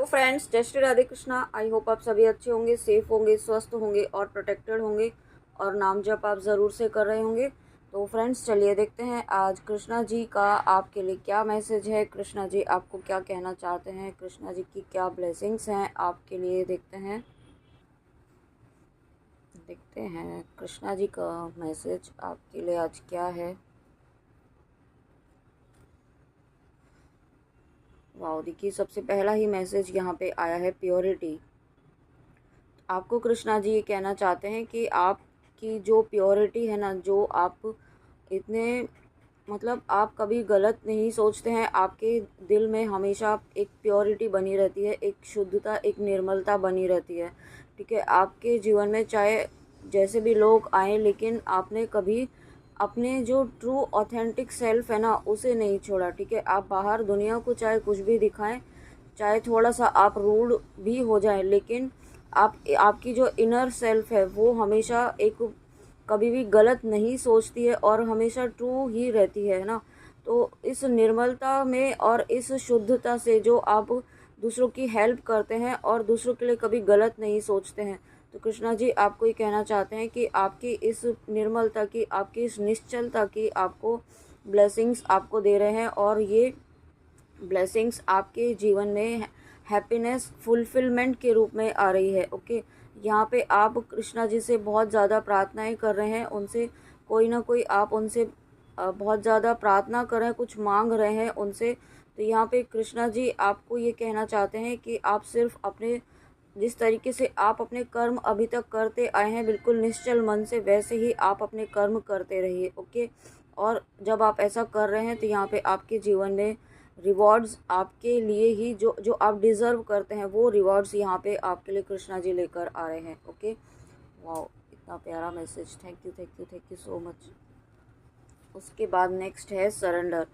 Friends, जय Shri Radhe Krishna. I hope आप सभी अच्छे होंगे, सेफ होंगे, स्वस्थ होंगे और प्रोटेक्टेड होंगे और नाम जप आप ज़रूर से कर रहे होंगे। तो फ्रेंड्स, चलिए देखते हैं आज कृष्णा जी का आपके लिए क्या मैसेज है। कृष्णा जी आपको क्या कहना चाहते हैं, कृष्णा जी की क्या ब्लेसिंग्स हैं आपके लिए। देखते हैं कृष्णा जी का मैसेज आपके लिए आज क्या है। वाओ, देखिए सबसे पहला ही मैसेज यहाँ पे आया है प्योरिटी। आपको कृष्णा जी ये कहना चाहते हैं कि आपकी जो प्योरिटी है ना, जो आप इतने मतलब आप कभी गलत नहीं सोचते हैं। आपके दिल में हमेशा एक प्योरिटी बनी रहती है, एक शुद्धता, एक निर्मलता बनी रहती है। ठीक है, आपके जीवन में चाहे जैसे भी लोग आए, लेकिन आपने कभी अपने जो ट्रू ऑथेंटिक सेल्फ है ना, उसे नहीं छोड़ा। ठीक है, आप बाहर दुनिया को चाहे कुछ भी दिखाएं, चाहे थोड़ा सा आप रूड भी हो जाए, लेकिन आपकी जो इनर सेल्फ है वो हमेशा एक कभी भी गलत नहीं सोचती है और हमेशा ट्रू ही रहती है ना। तो इस निर्मलता में और इस शुद्धता से जो आप दूसरों की हेल्प करते हैं और दूसरों के लिए कभी गलत नहीं सोचते हैं, तो कृष्णा जी आपको ये कहना चाहते हैं कि आपकी इस निर्मलता की, आपकी इस निश्चलता की आपको ब्लेसिंग्स आपको दे रहे हैं और ये ब्लेसिंग्स आपके जीवन में हैप्पीनेस फुलफिलमेंट के रूप में आ रही है। ओके, यहाँ पे आप कृष्णा जी से बहुत ज़्यादा प्रार्थनाएं कर रहे हैं, उनसे कोई ना कोई आप उनसे बहुत ज़्यादा प्रार्थना कर रहे हैं, कुछ मांग रहे हैं उनसे। तो यहाँ पे कृष्णा जी आपको ये कहना चाहते हैं कि आप सिर्फ अपने जिस तरीके से आप अपने कर्म अभी तक करते आए हैं बिल्कुल निश्चल मन से, वैसे ही आप अपने कर्म करते रहिए। ओके, और जब आप ऐसा कर रहे हैं तो यहाँ पे आपके जीवन में रिवॉर्ड्स आपके लिए ही जो जो आप डिज़र्व करते हैं, वो रिवॉर्ड्स यहाँ पे आपके लिए कृष्णा जी लेकर आ रहे हैं। ओके, वाओ, इतना प्यारा message. Thank you, thank you, thank you so much. उसके बाद नेक्स्ट है सरेंडर।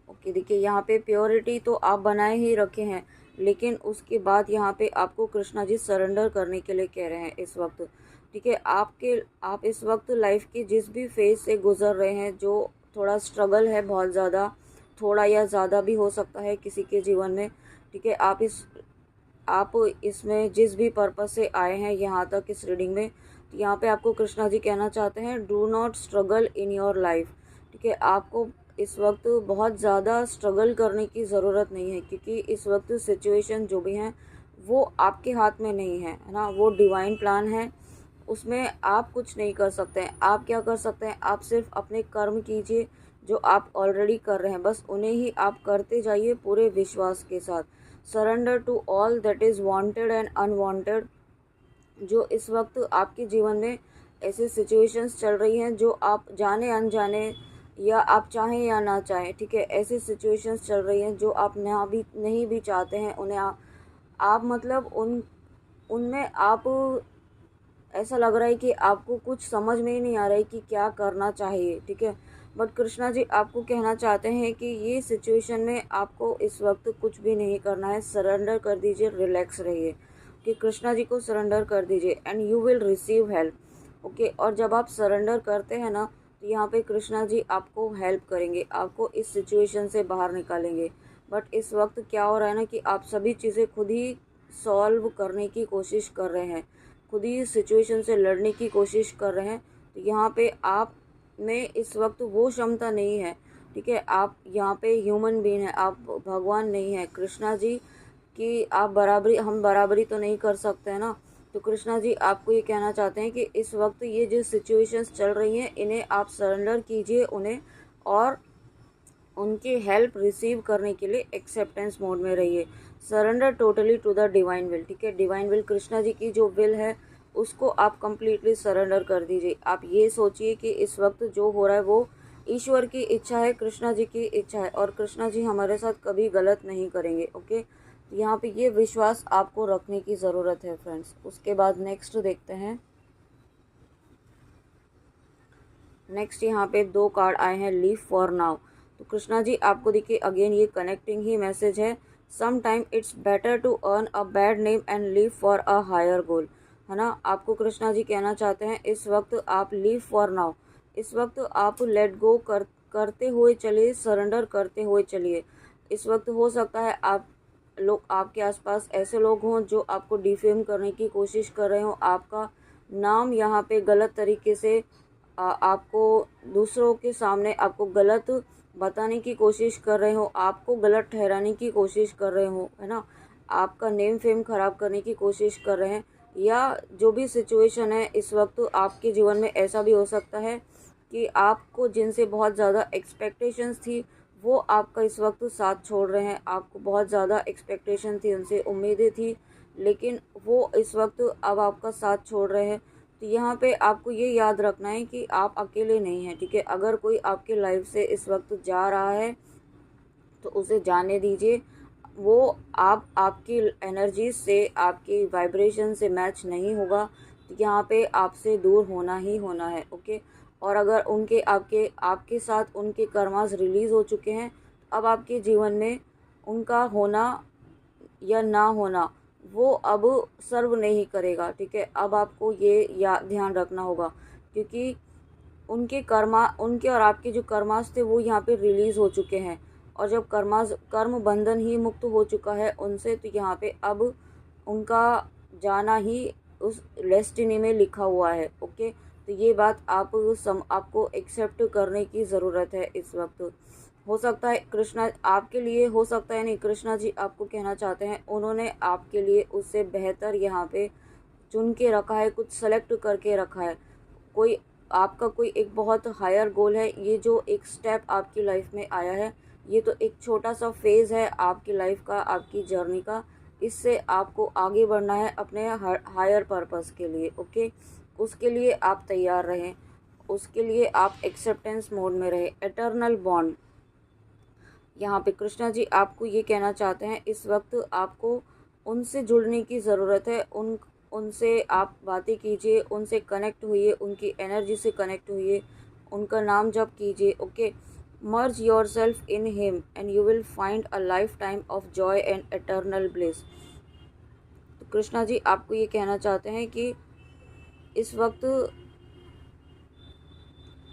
ओके, देखिए यहाँ पे प्योरिटी तो आप बनाए ही रखे हैं, लेकिन उसके बाद यहाँ पे आपको कृष्णा जी सरेंडर करने के लिए कह रहे हैं इस वक्त। ठीक है, आप इस वक्त लाइफ के जिस भी फेज से गुजर रहे हैं, जो थोड़ा स्ट्रगल है, बहुत ज़्यादा, थोड़ा या ज़्यादा भी हो सकता है किसी के जीवन में। ठीक है, आप इसमें जिस भी पर्पस से आए हैं यहाँ तक इस रीडिंग में, तो यहाँ पे आपको कृष्णा जी कहना चाहते हैं, do not struggle in your life. ठीक है, आपको इस वक्त बहुत ज़्यादा स्ट्रगल करने की ज़रूरत नहीं है, क्योंकि इस वक्त सिचुएशन जो भी हैं वो आपके हाथ में नहीं है ना, वो डिवाइन प्लान है, उसमें आप कुछ नहीं कर सकते हैं। आप क्या कर सकते हैं, आप सिर्फ अपने कर्म कीजिए जो आप ऑलरेडी कर रहे हैं, बस उन्हें ही आप करते जाइए पूरे विश्वास के साथ। Surrender to all that is wanted and unwanted. जो इस वक्त आपके जीवन में ऐसे सिचुएशंस चल रही हैं जो आप जाने अनजाने या आप चाहें या ना चाहें, ठीक है, ऐसी सिचुएशंस चल रही हैं जो आप ना भी नहीं भी चाहते हैं उन्हें आप मतलब उनमें आप ऐसा लग रहा है कि आपको कुछ समझ में ही नहीं आ रहा है कि क्या करना चाहिए। ठीक है, बट कृष्णा जी आपको कहना चाहते हैं कि ये सिचुएशन में आपको इस वक्त कुछ भी नहीं करना है, सरेंडर कर दीजिए, रिलैक्स रहिए। कि कृष्णा जी को सरेंडर कर दीजिए and you will receive help. Okay, और जब आप सरेंडर करते हैं ना, तो यहाँ पे कृष्णा जी आपको हेल्प करेंगे, आपको इस सिचुएशन से बाहर निकालेंगे। बट इस वक्त क्या हो रहा है ना कि आप सभी चीज़ें खुद ही सॉल्व करने की कोशिश कर रहे हैं, खुद ही सिचुएशन से लड़ने की कोशिश कर रहे हैं। तो यहाँ पे आप में इस वक्त वो क्षमता नहीं है। ठीक है, आप यहाँ पे ह्यूमन बीइंग है, आप भगवान नहीं है। कृष्णा जी की आप बराबरी, हम बराबरी तो नहीं कर सकते हैं ना। तो कृष्णा जी आपको ये कहना चाहते हैं कि इस वक्त ये जो सिचुएशंस चल रही हैं, इन्हें आप सरेंडर कीजिए उन्हें, और उनकी हेल्प रिसीव करने के लिए एक्सेप्टेंस मोड में रहिए। Surrender totally to the divine will. ठीक है, डिवाइन विल, कृष्णा जी की जो विल है उसको आप कंप्लीटली सरेंडर कर दीजिए। आप ये सोचिए कि इस वक्त जो हो रहा है वो ईश्वर की इच्छा है, कृष्णा जी की इच्छा है, और कृष्णा जी हमारे साथ कभी गलत नहीं करेंगे। ओके, यहाँ पे ये विश्वास आपको रखने की ज़रूरत है फ्रेंड्स। उसके बाद नेक्स्ट देखते हैं। नेक्स्ट यहाँ पे 2 कार्ड आए हैं, लीव फॉर नाउ। तो कृष्णा जी आपको देखिए अगेन ये कनेक्टिंग ही मैसेज है। Some time it's better to earn a bad name and leave for a higher goal, है ना। आपको कृष्णा जी कहना चाहते हैं इस वक्त आप लीव फॉर नाउ, इस वक्त आप लेट गो करते हुए चलिए, सरेंडर करते हुए चलिए। इस वक्त हो सकता है आप लोग आपके आसपास ऐसे लोग हों जो आपको डिफेम करने की कोशिश कर रहे हों, आपका नाम यहाँ पे गलत तरीके से आपको दूसरों के सामने आपको गलत बताने की कोशिश कर रहे हो, आपको गलत ठहराने की कोशिश कर रहे हो, है ना, आपका नेम फेम खराब करने की कोशिश कर रहे हैं, या जो भी सिचुएशन है इस वक्त आपके जीवन में ऐसा भी हो सकता है कि आपको जिनसे बहुत ज़्यादा एक्सपेक्टेशंस थी वो आपका इस वक्त साथ छोड़ रहे हैं। आपको बहुत ज़्यादा एक्सपेक्टेशन थी, उनसे उम्मीदें थी, लेकिन वो इस वक्त अब आपका साथ छोड़ रहे हैं। तो यहाँ पे आपको ये याद रखना है कि आप अकेले नहीं हैं, ठीक है। अगर कोई आपके लाइफ से इस वक्त जा रहा है तो उसे जाने दीजिए। वो आपकी एनर्जी से, आपकी वाइब्रेशन से मैच नहीं होगा, तो यहाँ पे आपसे दूर होना ही होना है, ओके। और अगर उनके आपके आपके साथ उनके कर्मास रिलीज़ हो चुके हैं, अब आपके जीवन में उनका होना या ना होना वो अब सर्व नहीं करेगा, ठीक है। अब आपको ये ध्यान रखना होगा, क्योंकि उनके और आपके जो कर्मास थे वो यहाँ पे रिलीज़ हो चुके हैं। और जब कर्म बंधन ही मुक्त हो चुका है उनसे, तो यहाँ पे अब उनका जाना ही उस डेस्टिनी में लिखा हुआ है, ओके। तो ये बात आपको एक्सेप्ट करने की ज़रूरत है इस वक्त। हो सकता है कृष्णा आपके लिए, हो सकता है नहीं, कृष्णा जी आपको कहना चाहते हैं उन्होंने आपके लिए उससे बेहतर यहाँ पे चुन के रखा है, कुछ सेलेक्ट करके रखा है। कोई आपका कोई एक बहुत हायर गोल है। ये जो एक स्टेप आपकी लाइफ में आया है, ये तो एक छोटा सा फेज़ है आपकी लाइफ का, आपकी जर्नी का। इससे आपको आगे बढ़ना है अपने हायर पर्पस के लिए, ओके। उसके लिए आप तैयार रहें, उसके लिए आप एक्सेप्टेंस मोड में रहें। एटर्नल बॉन्ड, यहाँ पे कृष्णा जी आपको ये कहना चाहते हैं इस वक्त आपको उनसे जुड़ने की ज़रूरत है। उनसे आप बातें कीजिए, उनसे कनेक्ट होइए, उनकी एनर्जी से कनेक्ट होइए, उनका नाम जप कीजिए, okay. Merge your self in him and you will find a life time of Joy and eternal bliss. तो कृष्णा जी आपको ये कहना चाहते हैं कि इस वक्त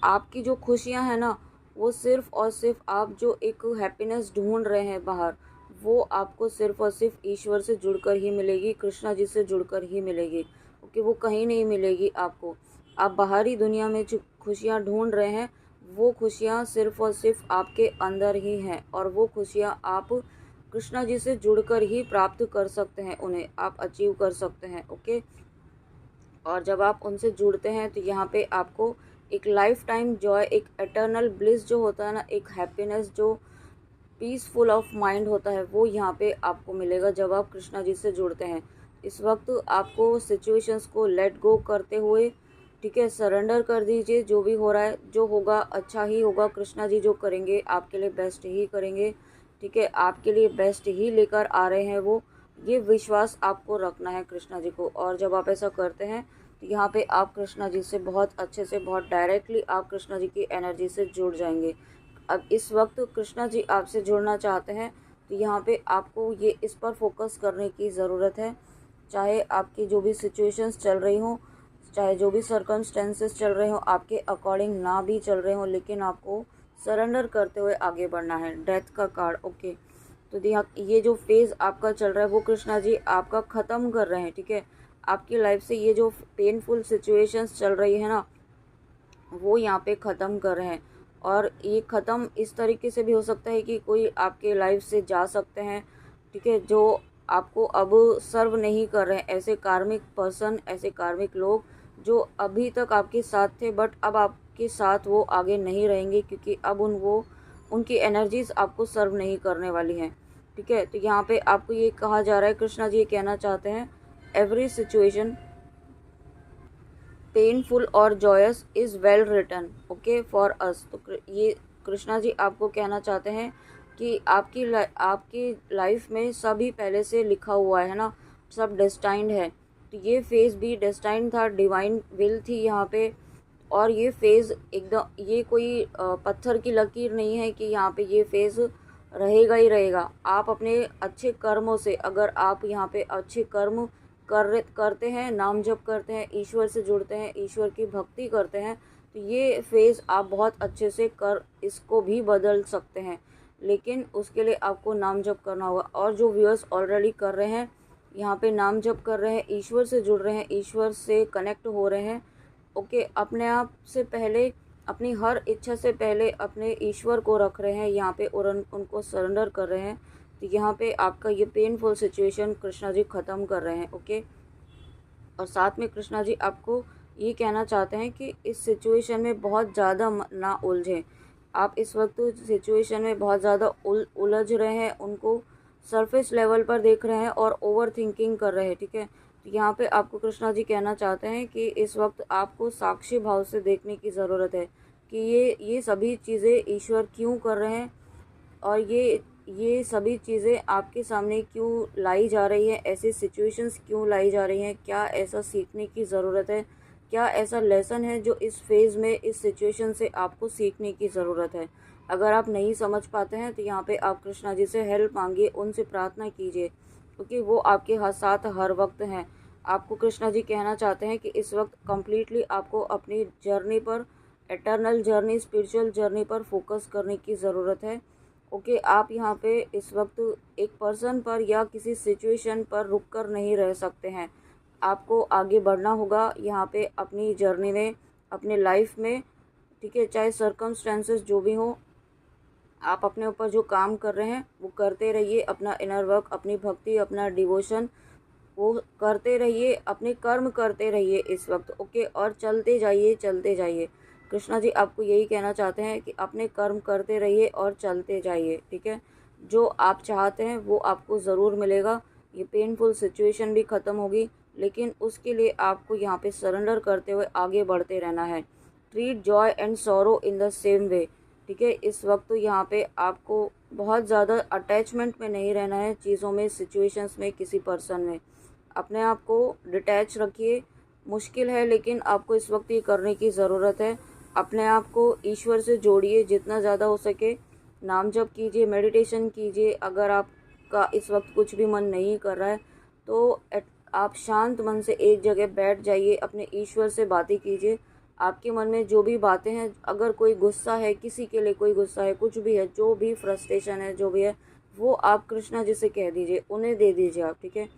आपकी जो खुशियां हैं ना, वो सिर्फ़ और सिर्फ आप जो एक हैप्पीनेस ढूंढ रहे हैं बाहर, वो आपको सिर्फ़ और सिर्फ ईश्वर से जुड़कर ही मिलेगी, कृष्णा जी से जुड़कर ही मिलेगी, ओके। वो कहीं नहीं मिलेगी आपको। आप बाहरी दुनिया में जो खुशियाँ ढूंढ रहे हैं, वो खुशियाँ सिर्फ़ और सिर्फ आपके अंदर ही हैं, और वो खुशियाँ आप कृष्णा जी से जुड़कर ही प्राप्त कर सकते हैं, उन्हें आप अचीव कर सकते हैं, ओके। और जब आप उनसे जुड़ते हैं तो यहाँ पे आपको एक लाइफ टाइम जॉय, एक एटर्नल ब्लिस जो होता है ना, एक हैप्पीनेस जो पीसफुल ऑफ माइंड होता है, वो यहाँ पे आपको मिलेगा जब आप कृष्णा जी से जुड़ते हैं। इस वक्त आपको सिचुएशंस को लेट गो करते हुए, ठीक है, सरेंडर कर दीजिए। जो भी हो रहा है, जो होगा अच्छा ही होगा। कृष्णा जी जो करेंगे आपके लिए बेस्ट ही करेंगे, ठीक है। आपके लिए बेस्ट ही लेकर आ रहे हैं वो, ये विश्वास आपको रखना है कृष्णा जी को। और जब आप ऐसा करते हैं तो यहाँ पे आप कृष्णा जी से बहुत अच्छे से, बहुत डायरेक्टली आप कृष्णा जी की एनर्जी से जुड़ जाएंगे। अब इस वक्त कृष्णा जी आपसे जुड़ना चाहते हैं, तो यहाँ पे आपको ये इस पर फोकस करने की ज़रूरत है। चाहे आपकी जो भी सिचुएशंस चल रही हों, चाहे जो भी सर्कमस्टेंसेस चल रहे हों, आपके अकॉर्डिंग ना भी चल रहे हों, लेकिन आपको सरेंडर करते हुए आगे बढ़ना है। डेथ का कार्ड, ओके। तो ये जो फेज़ आपका चल रहा है वो कृष्णा जी आपका ख़त्म कर रहे हैं, ठीक है। आपकी लाइफ से ये जो पेनफुल सिचुएशंस चल रही है ना, वो यहाँ पे ख़त्म कर रहे हैं। और ये ख़त्म इस तरीके से भी हो सकता है कि कोई आपके लाइफ से जा सकते हैं, ठीक है, जो आपको अब सर्व नहीं कर रहे हैं। ऐसे कार्मिक पर्सन, ऐसे कार्मिक लोग जो अभी तक आपके साथ थे, बट अब आपके साथ वो आगे नहीं रहेंगे, क्योंकि अब उनकी एनर्जीज आपको सर्व नहीं करने वाली हैं, ठीक है। तो यहाँ पे आपको ये कहा जा रहा है, कृष्णा जी ये कहना चाहते हैं, एवरी सिचुएशन पेनफुल और joyous is well written, okay, for us. तो ये कृष्णा जी आपको कहना चाहते हैं कि आपकी लाइफ में सभी पहले से लिखा हुआ है ना, सब डेस्टाइंड है। तो ये फेज़ भी डेस्टाइंड था, डिवाइन विल थी यहाँ पे। और ये फेज़ एकदम, ये कोई पत्थर की लकीर नहीं है कि यहाँ पे ये फेज़ रहेगा ही रहेगा। आप अपने अच्छे कर्मों से, अगर आप यहाँ पे अच्छे कर्म करते हैं, नाम जप करते हैं, ईश्वर से जुड़ते हैं, ईश्वर की भक्ति करते हैं, तो ये फेज़ आप बहुत अच्छे से कर इसको भी बदल सकते हैं। लेकिन उसके लिए आपको नाम जप करना होगा। और जो व्यूअर्स ऑलरेडी कर रहे हैं, यहाँ पे नाम जप कर रहे हैं, ईश्वर से जुड़ रहे हैं, ईश्वर से कनेक्ट हो रहे हैं, ओके, अपने आप से पहले, अपनी हर इच्छा से पहले अपने ईश्वर को रख रहे हैं यहाँ पे और उनको सरेंडर कर रहे हैं, तो यहाँ पे आपका ये पेनफुल सिचुएशन कृष्णा जी ख़त्म कर रहे हैं, ओके। और साथ में कृष्णा जी आपको ये कहना चाहते हैं कि इस सिचुएशन में बहुत ज़्यादा ना उलझें। आप इस वक्त सिचुएशन में बहुत ज़्यादा उलझ रहे हैं, उनको सरफेस लेवल पर देख रहे हैं और ओवर थिंकिंग कर रहे हैं, ठीक है। तो यहाँ पे आपको कृष्णा जी कहना चाहते हैं कि इस वक्त आपको साक्षी भाव से देखने की ज़रूरत है कि ये सभी चीज़ें ईश्वर क्यों कर रहे हैं और ये सभी चीज़ें आपके सामने क्यों लाई जा रही है, ऐसी सिचुएशंस क्यों लाई जा रही हैं, क्या ऐसा सीखने की ज़रूरत है, क्या ऐसा लेसन है जो इस फेज़ में इस सिचुएशन से आपको सीखने की ज़रूरत है। अगर आप नहीं समझ पाते हैं तो यहाँ पे आप कृष्णा जी से हेल्प मांगिए, उनसे प्रार्थना कीजिए, क्योंकि वो आपके साथ हर वक्त हैं। आपको कृष्णा जी कहना चाहते हैं कि इस वक्त कम्प्लीटली आपको अपनी जर्नी पर, एटर्नल जर्नी, स्पिरिचुअल जर्नी पर फोकस करने की ज़रूरत है, ओके। आप यहाँ पे इस वक्त एक पर्सन पर या किसी सिचुएशन पर रुक कर नहीं रह सकते हैं, आपको आगे बढ़ना होगा यहाँ पे अपनी जर्नी में, अपने लाइफ में, ठीक है। चाहे सर्कमस्टेंसेस जो भी हो, आप अपने ऊपर जो काम कर रहे हैं वो करते रहिए, अपना इनर वर्क, अपनी भक्ति, अपना डिवोशन वो करते रहिए, अपने कर्म करते रहिए इस वक्त, ओके। और चलते जाइए, चलते जाइए। कृष्णा जी आपको यही कहना चाहते हैं कि अपने कर्म करते रहिए और चलते जाइए, ठीक है। जो आप चाहते हैं वो आपको ज़रूर मिलेगा। ये पेनफुल सिचुएशन भी ख़त्म होगी, लेकिन उसके लिए आपको यहाँ पे सरेंडर करते हुए आगे बढ़ते रहना है। Treat Joy and sorrow in the same way, ठीक है। इस वक्त यहाँ पे आपको बहुत ज़्यादा अटैचमेंट में नहीं रहना है, चीज़ों में, सिचुएशंस में, किसी पर्सन में। अपने आप को डिटैच रखिए। मुश्किल है लेकिन आपको इस वक्त ये करने की ज़रूरत है। अपने आप को ईश्वर से जोड़िए जितना ज़्यादा हो सके, नाम जप कीजिए, मेडिटेशन कीजिए। अगर आपका इस वक्त कुछ भी मन नहीं कर रहा है तो आप शांत मन से एक जगह बैठ जाइए, अपने ईश्वर से बातें कीजिए। आपके मन में जो भी बातें हैं, अगर कोई गुस्सा है, किसी के लिए कोई गुस्सा है, कुछ भी है, जो भी फ्रस्ट्रेशन है, जो भी है, वो आप कृष्णा जी से कह दीजिए, उन्हें दे दीजिए आप, ठीक है।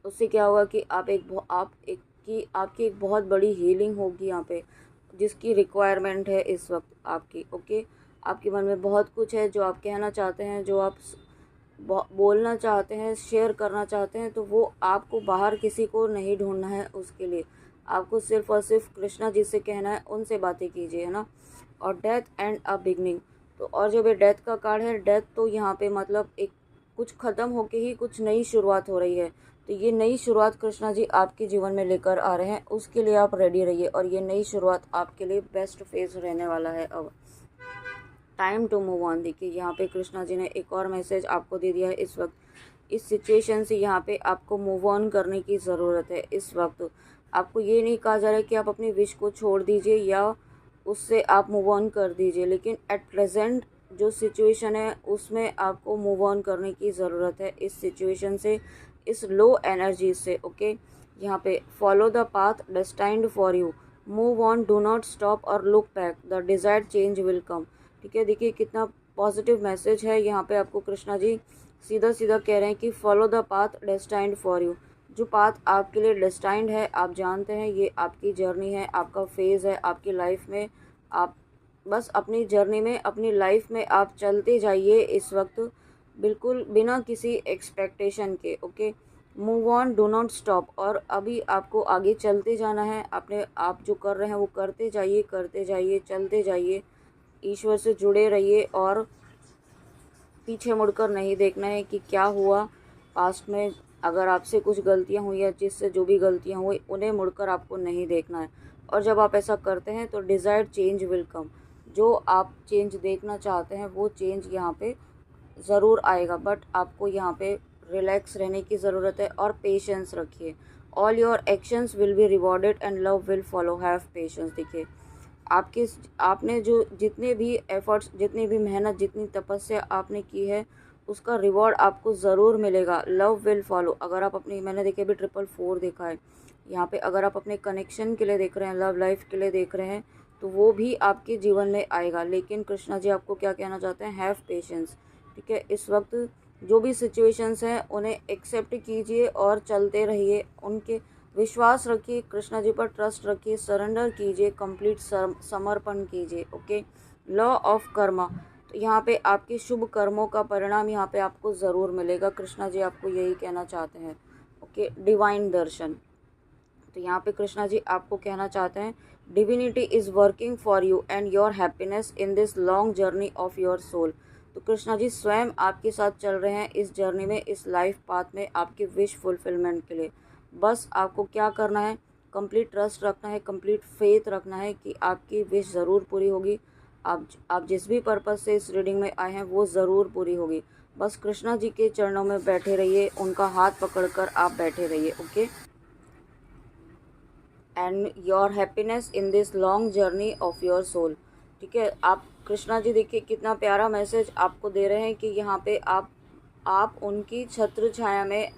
उससे क्या होगा कि आपकी एक बहुत बड़ी हीलिंग होगी यहाँ पे, जिसकी रिक्वायरमेंट है इस वक्त आपकी, ओके। आपके मन में बहुत कुछ है जो आप कहना चाहते हैं, जो आप बोलना चाहते हैं, शेयर करना चाहते हैं, तो वो आपको बाहर किसी को नहीं ढूंढना है। उसके लिए आपको सिर्फ और सिर्फ कृष्णा जी से कहना है, उनसे बातें कीजिए, है ना। और डेथ एंड अ बिगनिंग, तो और जब ये डेथ का कार्ड है, डेथ तो यहाँ पे मतलब एक कुछ ख़त्म होके ही कुछ नई शुरुआत हो रही है। तो ये नई शुरुआत कृष्णा जी आपके जीवन में लेकर आ रहे हैं, उसके लिए आप रेडी रहिए। और ये नई शुरुआत आपके लिए बेस्ट फेज रहने वाला है। अब टाइम टू मूव ऑन, देखिए यहाँ पे कृष्णा जी ने एक और मैसेज आपको दे दिया है। इस वक्त इस सिचुएशन से यहाँ पे आपको मूव ऑन करने की ज़रूरत है। इस वक्त आपको ये नहीं कहा जा रहा है कि आप अपनी विश को छोड़ दीजिए या उससे आप मूव ऑन कर दीजिए, लेकिन एट प्रेजेंट जो सिचुएशन है उसमें आपको मूव ऑन करने की ज़रूरत है, इस सिचुएशन से, इस लो एनर्जी से, ओके। यहाँ पे follow the path destined for you, move on, do not stop or look back, the desired change will come, ठीक है। देखिए कितना पॉजिटिव मैसेज है यहाँ पे। आपको कृष्णा जी सीधा सीधा कह रहे हैं कि follow the path destined for you, जो पाथ आपके लिए डेस्टाइन्ड है, आप जानते हैं ये आपकी जर्नी है, आपका फेज़ है आपकी लाइफ में। आप बस अपनी जर्नी में, अपनी लाइफ में आप चलते जाइए इस वक्त, बिल्कुल बिना किसी एक्सपेक्टेशन के, okay. Move on, do not stop, और अभी आपको आगे चलते जाना है। अपने आप जो कर रहे हैं वो करते जाइए, करते जाइए, चलते जाइए। ईश्वर से जुड़े रहिए और पीछे मुड़कर नहीं देखना है कि क्या हुआ पास्ट में। अगर आपसे कुछ गलतियां हुई या जिससे जो भी गलतियां हुई, उन्हें मुड़कर आपको नहीं देखना है। और जब आप ऐसा करते हैं तो डिज़ायर्ड चेंज विल कम, जो आप चेंज देखना चाहते हैं वो चेंज यहाँ पे ज़रूर आएगा। बट आपको यहाँ पे रिलैक्स रहने की ज़रूरत है और पेशेंस रखिए। All your actions will be rewarded and love will follow, have patience. देखिए आपने जो जितने भी एफर्ट्स, जितनी भी मेहनत, जितनी तपस्या आपने की है, उसका रिवॉर्ड आपको ज़रूर मिलेगा। लव विल फॉलो, अगर आप अपनी, मैंने देखिए अभी 444 देखा है यहाँ पे, अगर आप अपने कनेक्शन के लिए देख रहे हैं, लव लाइफ के लिए देख रहे हैं, तो वो भी आपके जीवन में आएगा। लेकिन कृष्णा जी आपको क्या कहना चाहते हैं, हैव पेशेंस। ठीक है, इस वक्त जो भी सिचुएशंस हैं उन्हें एक्सेप्ट कीजिए और चलते रहिए, उनके विश्वास रखिए, कृष्णा जी पर ट्रस्ट रखिए, सरेंडर कीजिए, कंप्लीट समर्पण कीजिए। ओके, लॉ ऑफ कर्मा, तो यहाँ पे आपके शुभ कर्मों का परिणाम यहाँ पे आपको ज़रूर मिलेगा। कृष्णा जी आपको यही कहना चाहते हैं। ओके, डिवाइन दर्शन, तो यहाँ पे कृष्णा जी आपको कहना चाहते हैं divinity is working for you and your happiness in this long journey of your soul. तो कृष्णा जी स्वयं आपके साथ चल रहे हैं इस जर्नी में, इस लाइफ पाथ में, आपके विश फुलफिलमेंट के लिए। बस आपको क्या करना है, कंप्लीट ट्रस्ट रखना है, कंप्लीट फेथ रखना है कि आपकी विश ज़रूर पूरी होगी। आप जिस भी पर्पज़ से इस रीडिंग में आए हैं वो ज़रूर पूरी होगी। बस कृष्णा जी के चरणों में बैठे रहिए, उनका हाथ पकड़कर आप बैठे रहिए। Okay, and your happiness in this long journey of your soul. ठीक है, आप कृष्णा जी देखिए कितना प्यारा मैसेज आपको दे रहे हैं कि यहाँ पे आप उनकी छत्र छाया में,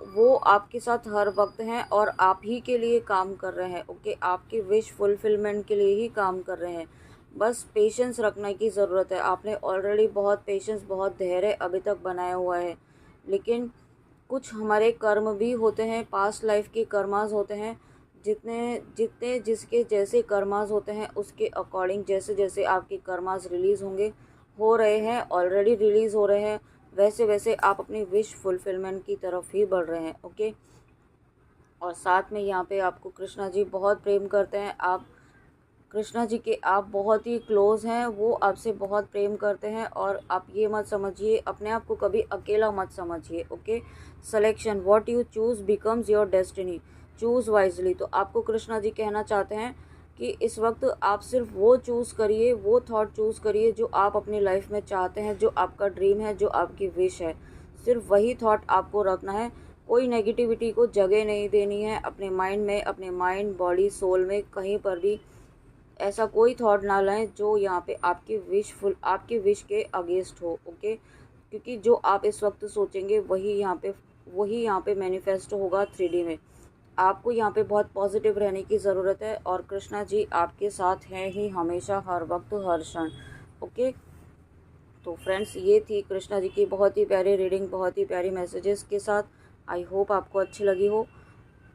वो आपके साथ हर वक्त हैं और आप ही के लिए काम कर रहे हैं। ओके, आपकी विश फुलफिलमेंट के लिए ही काम कर रहे हैं। बस पेशेंस रखने की ज़रूरत है। आपने ऑलरेडी बहुत पेशेंस, बहुत धैर्य अभी तक बनाया हुआ है, लेकिन कुछ हमारे कर्म भी होते हैं, पास्ट लाइफ के कर्मास होते हैं। जितने जितने जिसके जैसे कर्मास होते हैं उसके अकॉर्डिंग, जैसे जैसे आपके कर्मास रिलीज़ होंगे, हो रहे हैं, ऑलरेडी रिलीज़ हो रहे हैं, वैसे वैसे आप अपनी विश फुलफिलमेंट की तरफ ही बढ़ रहे हैं। ओके, और साथ में यहाँ पे आपको कृष्णा जी बहुत प्रेम करते हैं। आप कृष्णा जी के आप बहुत ही क्लोज़ हैं, वो आपसे बहुत प्रेम करते हैं। और आप ये मत समझिए, अपने आप को कभी अकेला मत समझिए। Okay, selection, what you choose becomes your destiny, choose wisely. तो आपको कृष्णा जी कहना चाहते हैं कि इस वक्त आप सिर्फ वो चूज़ करिए, वो थॉट चूज़ करिए जो आप अपनी लाइफ में चाहते हैं, जो आपका ड्रीम है, जो आपकी विश है। सिर्फ वही थॉट आपको रखना है, कोई नेगेटिविटी को जगह नहीं देनी है अपने माइंड में, अपने माइंड, बॉडी, सोल में कहीं पर भी ऐसा कोई थॉट ना लाएं जो यहाँ पे आपकी विश के अगेंस्ट हो। ओके, क्योंकि जो आप इस वक्त सोचेंगे वही यहाँ पे मैनिफेस्ट होगा 3D में। आपको यहाँ पे बहुत पॉजिटिव रहने की ज़रूरत है और कृष्णा जी आपके साथ हैं ही हमेशा, हर वक्त, हर क्षण। ओके, तो फ्रेंड्स ये थी कृष्णा जी की बहुत ही प्यारी रीडिंग, बहुत ही प्यारी मैसेजेस के साथ। आई होप आपको अच्छी लगी हो।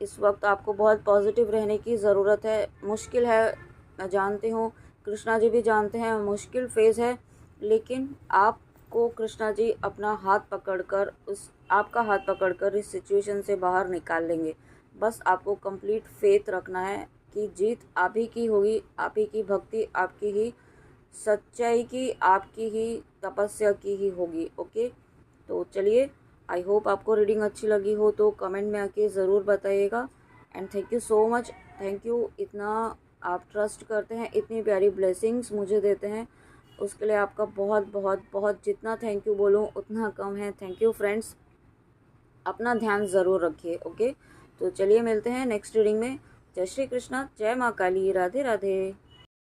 इस वक्त आपको बहुत पॉजिटिव रहने की ज़रूरत है। मुश्किल है, मैं जानती हूँ, कृष्णा जी भी जानते हैं मुश्किल फेज़ है, लेकिन आपको कृष्णा जी आपका हाथ पकड़कर इस सिचुएशन से बाहर निकाल लेंगे। बस आपको कंप्लीट फेथ रखना है कि जीत आप ही की होगी, आप ही की भक्ति, आपकी ही सच्चाई की, आपकी ही तपस्या की ही होगी। ओके, तो चलिए, आई होप आपको रीडिंग अच्छी लगी हो तो कमेंट में आके ज़रूर बताइएगा। And thank you so much, thank you, इतना आप ट्रस्ट करते हैं, इतनी प्यारी ब्लेसिंग्स मुझे देते हैं, उसके लिए आपका बहुत बहुत बहुत, जितना थैंक यू बोलूँ उतना कम है। थैंक यू फ्रेंड्स, अपना ध्यान ज़रूर रखिए। ओके, तो चलिए मिलते हैं नेक्स्ट रीडिंग में। जय श्री कृष्णा, जय माँ काली, राधे राधे।